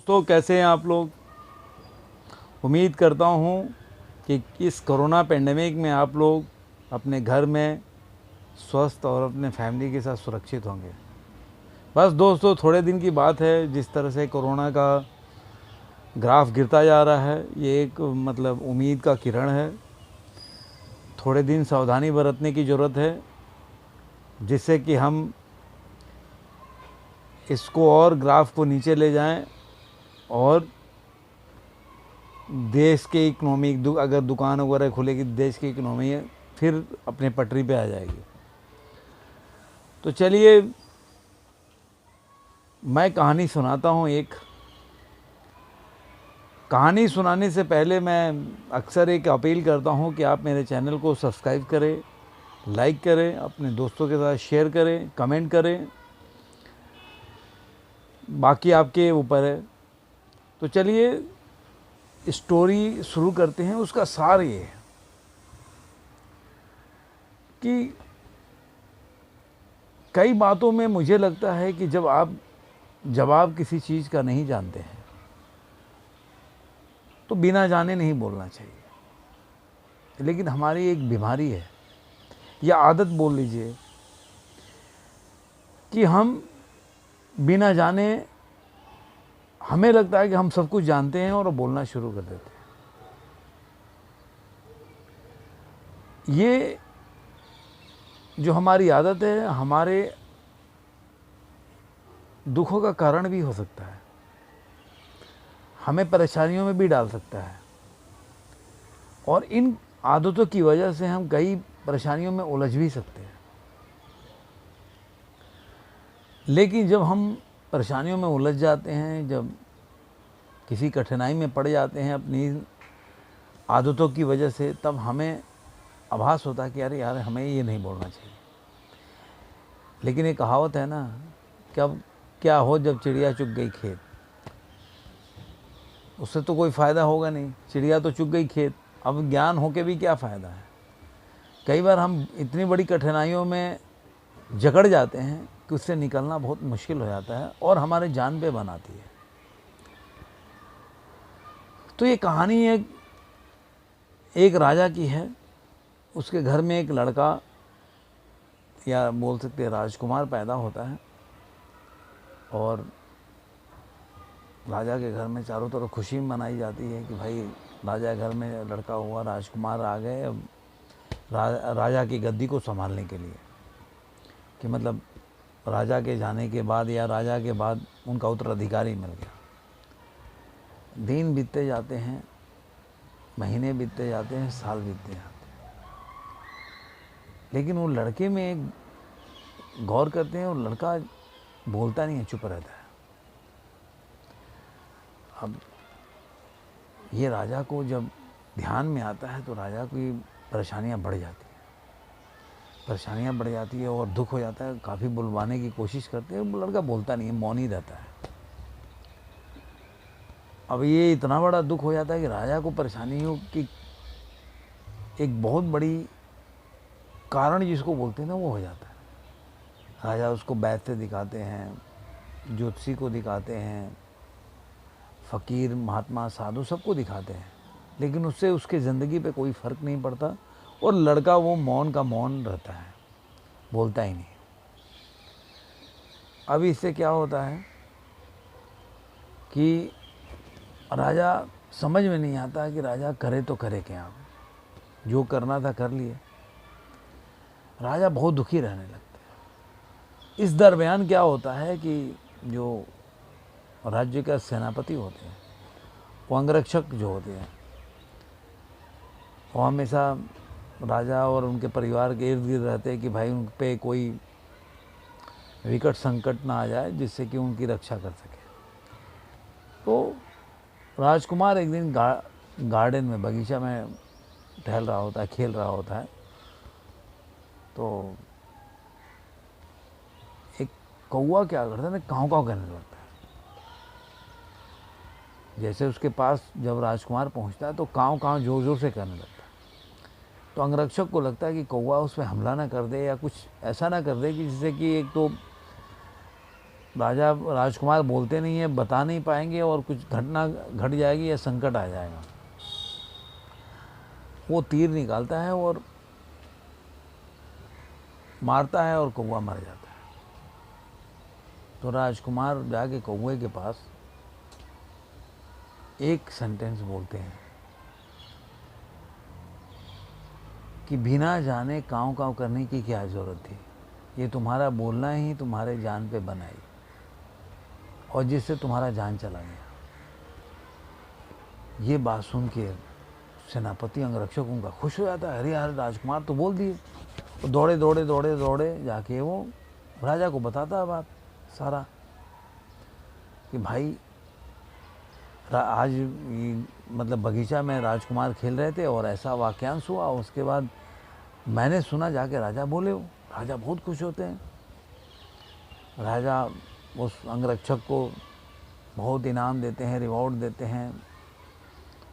दोस्तों, कैसे हैं आप लोग। उम्मीद करता हूं कि इस कोरोना पेंडेमिक में आप लोग अपने घर में स्वस्थ और अपने फैमिली के साथ सुरक्षित होंगे। बस दोस्तों, थोड़े दिन की बात है, जिस तरह से कोरोना का ग्राफ गिरता जा रहा है, ये एक उम्मीद का किरण है। थोड़े दिन सावधानी बरतने की ज़रूरत है, जिससे कि हम इसको और ग्राफ को नीचे ले जाएं और देश के इकोनॉमी अगर दुकान वगैरह खुलेगी, देश की इकोनॉमी फिर अपने पटरी पे आ जाएगी। तो चलिए, मैं कहानी सुनाता हूँ। एक कहानी सुनाने से पहले मैं अक्सर एक अपील करता हूँ कि आप मेरे चैनल को सब्सक्राइब करें, लाइक करें, अपने दोस्तों के साथ शेयर करें, कमेंट करें। बाकी आपके ऊपर है। तो चलिए, स्टोरी शुरू करते हैं। उसका सार ये है कि कई बातों में मुझे लगता है कि जब आप जवाब किसी चीज़ का नहीं जानते हैं तो बिना जाने नहीं बोलना चाहिए। लेकिन हमारी एक बीमारी है या आदत बोल लीजिए कि हम बिना जाने, हमें लगता है कि हम सब कुछ जानते हैं और बोलना शुरू कर देते हैं। ये जो हमारी आदत है, हमारे दुखों का कारण भी हो सकता है, हमें परेशानियों में भी डाल सकता है। और इन आदतों की वजह से हम कई परेशानियों में उलझ भी सकते हैं। लेकिन जब हम परेशानियों में उलझ जाते हैं, जब किसी कठिनाई में पड़ जाते हैं अपनी आदतों की वजह से, तब हमें आभास होता है कि अरे यार, हमें ये नहीं बोलना चाहिए। लेकिन एक कहावत है ना, कब क्या हो जब चिड़िया चुग गई खेत। उससे तो कोई फ़ायदा होगा नहीं, चिड़िया तो चुग गई खेत। अब ज्ञान हो के भी क्या फ़ायदा है। कई बार हम इतनी बड़ी कठिनाइयों में जकड़ जाते हैं कि उससे निकलना बहुत मुश्किल हो जाता है और हमारे जान पे बनाती है। तो ये कहानी एक राजा की है। उसके घर में एक लड़का, या बोल सकते हैं राजकुमार, पैदा होता है। और राजा के घर में चारों तरफ खुशी मनाई जाती है कि भाई, राजा के घर में लड़का हुआ, राजकुमार आ गए अब राजा की गद्दी को संभालने के लिए। कि राजा के जाने के बाद या राजा के बाद उनका उत्तराधिकारी मिल गया। दिन बीतते जाते हैं, महीने बीतते जाते हैं, साल बीतते जाते हैं। लेकिन वो लड़के में एक गौर करते हैं, और लड़का बोलता नहीं है, चुप रहता है। अब ये राजा को जब ध्यान में आता है तो राजा की परेशानियां बढ़ जाती हैं। परेशानियां बढ़ जाती है और दुख हो जाता है। काफ़ी बुलवाने की कोशिश करते हैं, लड़का बोलता नहीं है, मौन ही रहता है। अब ये इतना बड़ा दुख हो जाता है कि राजा को परेशानियों की एक बहुत बड़ी कारण, जिसको बोलते हैं ना, वो हो जाता है। राजा उसको वैद्य दिखाते हैं, ज्योतिषी को दिखाते हैं, फ़कीर, महात्मा, साधु, सबको दिखाते हैं। लेकिन उससे उसके ज़िंदगी पे कोई फ़र्क नहीं पड़ता। और लड़का वो मौन का मौन रहता है, बोलता ही नहीं। अब इससे क्या होता है कि राजा समझ में नहीं आता कि राजा करे तो करे क्या। जो करना था कर लिए। राजा बहुत दुखी रहने लगते हैं। इस दरमियान क्या होता है कि जो राज्य का सेनापति होते हैं, वो अंगरक्षक जो होते हैं, वो हमेशा राजा और उनके परिवार के इर्द गिर्द रहते हैं कि भाई उन पे कोई विकट संकट ना आ जाए, जिससे कि उनकी रक्षा कर सके। तो राजकुमार एक दिन गार्डन में, बगीचा में टहल रहा होता है, खेल रहा होता है। तो एक कौवा क्या करता है ना, काँव काँव करने लगता है। जैसे उसके पास जब राजकुमार पहुंचता है तो काँव काँव जोर जोर से करने लगता है। तो अंगरक्षक को लगता है कि कौवा उस पर हमला ना कर दे, या कुछ ऐसा ना कर दे कि जिससे कि एक तो राजा राजकुमार बोलते नहीं है, बता नहीं पाएंगे और कुछ घटना घट जाएगी या संकट आ जाएगा। वो तीर निकालता है और मारता है और कौवा मर जाता है। तो राजकुमार जाके कौवे के पास एक सेंटेंस बोलते हैं कि बिना जाने काँव काँव करने की क्या ज़रूरत थी, ये तुम्हारा बोलना ही तुम्हारे जान पे बनाई और जिससे तुम्हारा जान चला गया। ये बात सुन के सेनापति अंगरक्षक उनका खुश हो जाता है, अरे यार राजकुमार तो बोल दिए। वो दौड़े दौड़े दौड़े दौड़े जाके वो राजा को बताता है बात सारा कि भाई आज मतलब बगीचा में राजकुमार खेल रहे थे और ऐसा वाक्यांश हुआ। उसके बाद मैंने सुना, जाके राजा बोले। हो राजा बहुत खुश होते हैं। राजा उस अंगरक्षक को बहुत इनाम देते हैं, रिवॉर्ड देते हैं,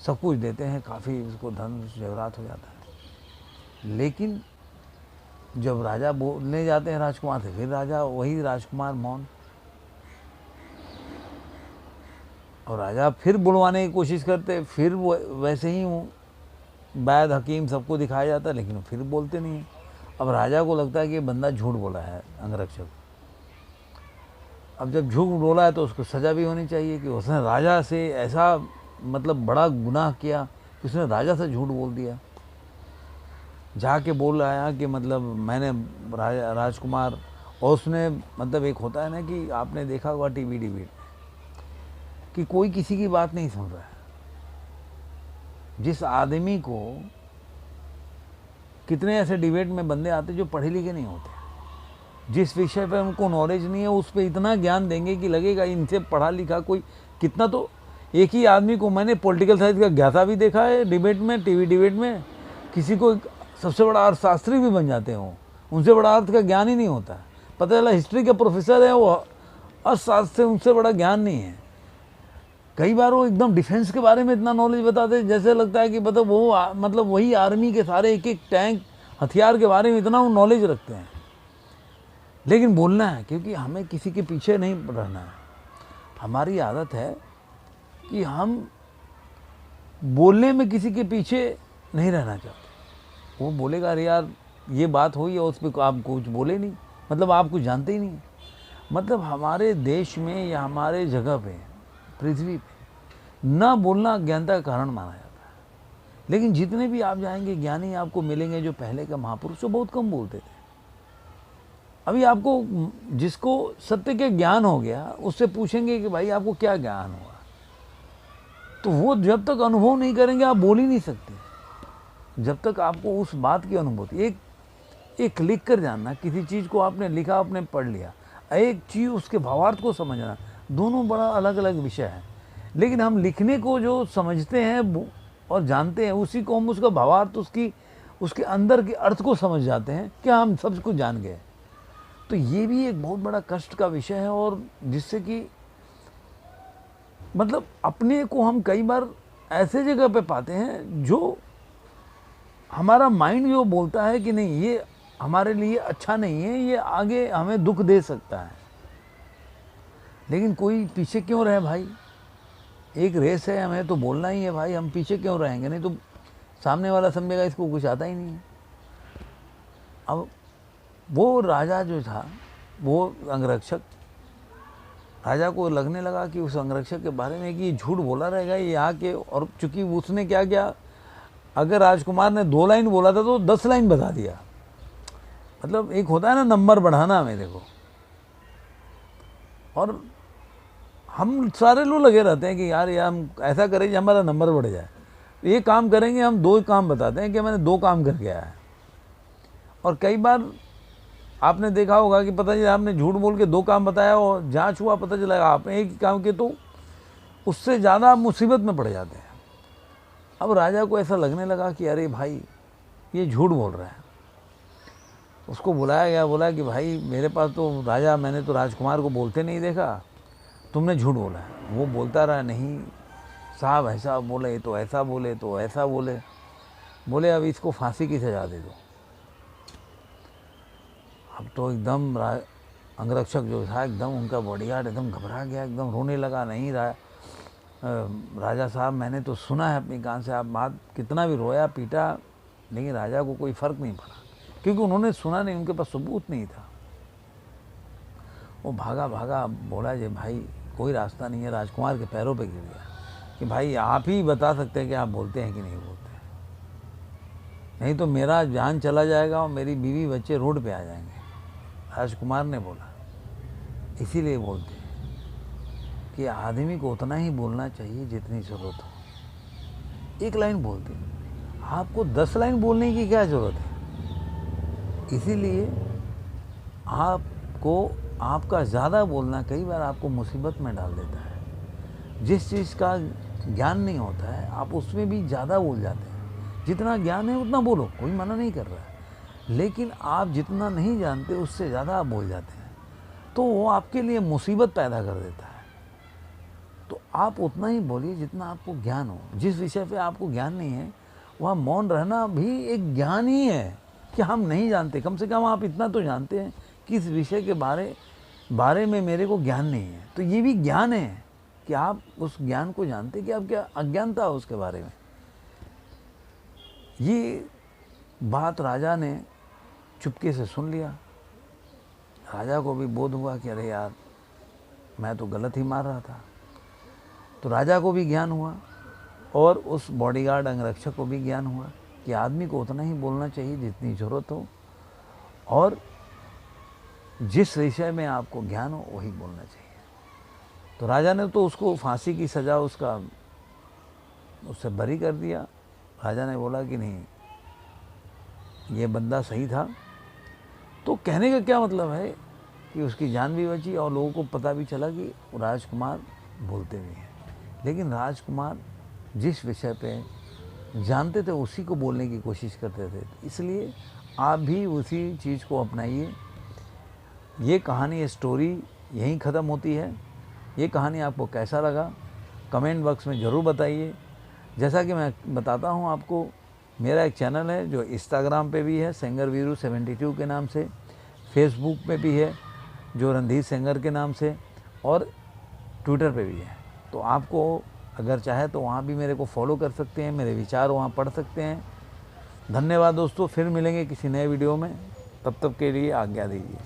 सब कुछ देते हैं, काफ़ी उसको धन जेवरात हो जाता है। लेकिन जब राजा बोलने जाते हैं राजकुमार से, फिर राजा वही राजकुमार मौन। और राजा फिर बुलवाने की कोशिश करते, फिर वो वैसे ही वैद हकीम सबको दिखाया जाता है, लेकिन फिर बोलते नहीं है। अब राजा को लगता है कि ये बंदा झूठ बोला है अंगरक्षक। अब जब झूठ बोला है तो उसको सज़ा भी होनी चाहिए कि उसने राजा से ऐसा मतलब बड़ा गुनाह किया कि उसने राजा से झूठ बोल दिया। जाके बोल आया कि मतलब मैंने राजकुमार, और उसने मतलब एक होता है ना कि आपने देखा होगा टीवी डिबेट कि कोई किसी की बात नहीं सुन रहा है। जिस आदमी को, कितने ऐसे डिबेट में बंदे आते जो पढ़े लिखे नहीं होते, जिस विषय पे उनको नॉलेज नहीं है उस पर इतना ज्ञान देंगे कि लगेगा इनसे पढ़ा लिखा कोई कितना। तो एक ही आदमी को मैंने पॉलिटिकल साइंस का ज्ञाता भी देखा है डिबेट में, टीवी डिबेट में। किसी को सबसे बड़ा अर्थशास्त्री भी बन जाते हो, उनसे बड़ा अर्थ का ज्ञान ही नहीं होता। पता चला हिस्ट्री के प्रोफेसर है, वो अर्थशास्त्र से उनसे बड़ा ज्ञान नहीं है। कई बार वो एकदम डिफेंस के बारे में इतना नॉलेज बताते जैसे लगता है कि मतलब वो मतलब वही आर्मी के सारे एक एक टैंक हथियार के बारे में इतना वो नॉलेज रखते हैं। लेकिन बोलना है, क्योंकि हमें किसी के पीछे नहीं रहना है। हमारी आदत है कि हम बोलने में किसी के पीछे नहीं रहना चाहते। वो बोलेगा अरे यार ये बात हुई है, उस पर आप कुछ बोले नहीं, मतलब आप कुछ जानते ही नहीं। मतलब हमारे देश में या हमारे जगह पे, पृथ्वी पे ना बोलना अज्ञानता का कारण माना जाता है। लेकिन जितने भी आप जाएंगे ज्ञानी आपको मिलेंगे जो पहले का महापुरुष, बहुत कम बोलते थे। अभी आपको जिसको सत्य के ज्ञान हो गया उससे पूछेंगे कि भाई आपको क्या ज्ञान हुआ, तो वो जब तक अनुभव नहीं करेंगे आप बोल ही नहीं सकते। जब तक आपको उस बात की अनुभूति, एक लिख कर जानना, किसी चीज़ को आपने लिखा, आपने पढ़ लिया, एक चीज़ उसके भावार्थ को समझना, दोनों बड़ा अलग अलग विषय है। लेकिन हम लिखने को जो समझते हैं और जानते हैं, उसी को हम उसका भावार्थ, उसके अंदर के अर्थ को समझ जाते हैं, क्या हम सब कुछ जान गए। तो ये भी एक बहुत बड़ा कष्ट का विषय है, और जिससे कि मतलब अपने को हम कई बार ऐसे जगह पे पाते हैं जो हमारा माइंड जो बोलता है कि नहीं ये हमारे लिए अच्छा नहीं है, ये आगे हमें दुख दे सकता है। लेकिन कोई पीछे क्यों रहे भाई, एक रेस है, हमें तो बोलना ही है भाई, हम पीछे क्यों रहेंगे। नहीं तो सामने वाला समझेगा इसको कुछ आता ही नहीं है। अब वो राजा जो था, वो अंगरक्षक, राजा को लगने लगा कि उस अंगरक्षक के बारे में कि ये झूठ बोला रहेगा ये आके, और चूंकि उसने क्या किया, अगर राजकुमार ने 2 लाइन बोला था तो 10 लाइन बता दिया। मतलब एक होता है ना नंबर बढ़ाना मेरे को, और हम सारे लोग लगे रहते हैं कि यार हम ऐसा करें कि हमारा नंबर बढ़ जाए। ये काम करेंगे, हम 2 काम बताते हैं कि मैंने 2 काम करके आया है। और कई बार आपने देखा होगा कि पता चला आपने झूठ बोल के 2 काम बताया और जांच हुआ पता चला आपने एक ही काम किया, तो उससे ज़्यादा आप मुसीबत में पड़ जाते हैं। अब राजा को ऐसा लगने लगा कि अरे भाई ये झूठ बोल रहा है। उसको बुलाया गया, बोला कि भाई मेरे पास तो राजा, मैंने तो राजकुमार को बोलते नहीं देखा, तुमने झूठ बोला है। वो बोलता रहा, नहीं साहब ऐसा बोले तो ऐसा बोले तो ऐसा बोले। बोले अब इसको फांसी की सज़ा दे दो। अब तो एकदम अंगरक्षक जो था एकदम, उनका बॉडीगार्ड एकदम घबरा गया, एकदम रोने लगा। नहीं राजा साहब, मैंने तो सुना है अपनी कान से, आप बात कितना भी रोया पीटा, लेकिन राजा को कोई फ़र्क नहीं पड़ा, क्योंकि उन्होंने सुना नहीं, उनके पास सबूत नहीं था। वो भागा भागा, बोला जे भाई कोई रास्ता नहीं है, राजकुमार के पैरों पे गिर गया कि भाई आप ही बता सकते हैं कि आप बोलते हैं कि नहीं बोलते, नहीं तो मेरा जान चला जाएगा और मेरी बीवी बच्चे रोड पे आ जाएंगे। राजकुमार ने बोला, इसीलिए बोलते हैं कि आदमी को उतना ही बोलना चाहिए जितनी ज़रूरत हो। एक लाइन बोलते हैं, आपको 10 लाइन बोलने की क्या ज़रूरत है। इसीलिए आपको आपका ज़्यादा बोलना कई बार आपको मुसीबत में डाल देता है। जिस चीज़ का ज्ञान नहीं होता है आप उसमें भी ज़्यादा बोल जाते हैं। जितना ज्ञान है उतना बोलो, कोई मना नहीं कर रहा है, लेकिन आप जितना नहीं जानते उससे ज़्यादा आप बोल जाते हैं, तो वो आपके लिए मुसीबत पैदा कर देता है। तो आप उतना ही बोलिए जितना आपको ज्ञान हो। जिस विषय पे आपको ज्ञान नहीं है वहाँ मौन रहना भी एक ज्ञान ही है कि हम नहीं जानते। कम से कम आप इतना तो जानते हैं कि इस विषय के बारे में मेरे को ज्ञान नहीं है, तो ये भी ज्ञान है कि आप उस ज्ञान को जानते कि आप क्या अज्ञानता हो उसके बारे में। ये बात राजा ने चुपके से सुन लिया। राजा को भी बोध हुआ कि अरे यार, मैं तो गलत ही मार रहा था। तो राजा को भी ज्ञान हुआ और उस बॉडीगार्ड अंगरक्षक को भी ज्ञान हुआ कि आदमी को उतना ही बोलना चाहिए जितनी ज़रूरत हो, और जिस विषय में आपको ज्ञान हो वही बोलना चाहिए। तो राजा ने तो उसको फांसी की सज़ा उससे बरी कर दिया। राजा ने बोला कि नहीं, ये बंदा सही था। तो कहने का क्या मतलब है कि उसकी जान भी बची और लोगों को पता भी चला कि राजकुमार बोलते भी हैं। लेकिन राजकुमार जिस विषय पे जानते थे उसी को बोलने की कोशिश करते थे। इसलिए आप भी उसी चीज़ को अपनाइए। ये कहानी, ये स्टोरी यहीं ख़त्म होती है। ये कहानी आपको कैसा लगा कमेंट बॉक्स में ज़रूर बताइए। जैसा कि मैं बताता हूँ आपको, मेरा एक चैनल है जो इंस्टाग्राम पे भी है सेंगर वीरू 72 के नाम से, फेसबुक पे भी है जो रणधीर सेंगर के नाम से, और ट्विटर पे भी है। तो आपको अगर चाहे तो वहाँ भी मेरे को फॉलो कर सकते हैं, मेरे विचार वहाँ पढ़ सकते हैं। धन्यवाद दोस्तों, फिर मिलेंगे किसी नए वीडियो में, तब तक के लिए आज्ञा दीजिए।